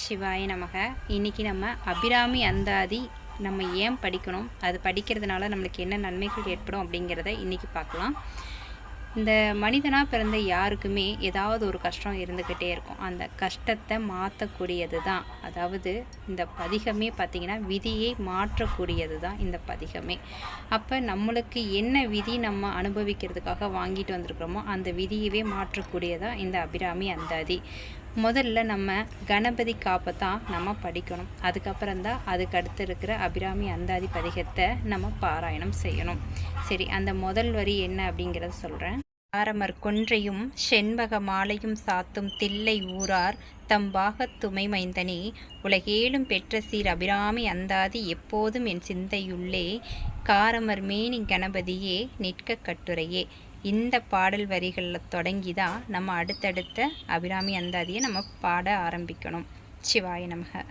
சிவாய நமக. இன்றைக்கி நம்ம அபிராமி அந்தாதி நம்ம ஏன் படிக்கணும், அது படிக்கிறதுனால நம்மளுக்கு என்ன நன்மைகள் ஏற்படும் அப்படிங்கிறத இன்றைக்கி பார்க்கலாம். இந்த மனிதனாக பிறந்த யாருக்குமே ஏதாவது ஒரு கஷ்டம் இருந்துக்கிட்டே இருக்கும். அந்த கஷ்டத்தை மாற்றக்கூடியது தான், அதாவது இந்த பதிகமே பார்த்திங்கன்னா விதியை மாற்றக்கூடியது தான் இந்த பதிகமே. அப்போ நம்மளுக்கு என்ன விதி நம்ம அனுபவிக்கிறதுக்காக வாங்கிட்டு வந்திருக்கிறோமோ அந்த விதியவே மாற்றக்கூடியதான் இந்த அபிராமி அந்தாதி. முதல்ல நம்ம கணபதி காப்பை தான் நம்ம படிக்கணும். அதுக்கப்புறம்தான் அதுக்கு அடுத்து இருக்கிற அபிராமி அந்தாதி பதிகத்தை நம்ம பாராயணம் செய்யணும். சரி, அந்த முதல் வரி என்ன அப்படிங்கிறத சொல்கிறேன். ஆரமர் கொன்றையும் செண்பக மாலையும் சாத்தும் தில்லை ஊரார் தம் பாகத்துமை மைந்தனே, உலகேலும் பெற்ற சீர் அபிராமி அந்தாதி எப்போதும் என் சிந்தையுள்ளே, காரமர் மேனி கணபதியே நிற்க கட்டுரையே. இந்த பாடல் வரிகளில் தொடங்கி தான் நம்ம அடுத்தடுத்த அபிராமி அந்தாதியை நம்ம பாட ஆரம்பிக்கணும். சிவாய நமக.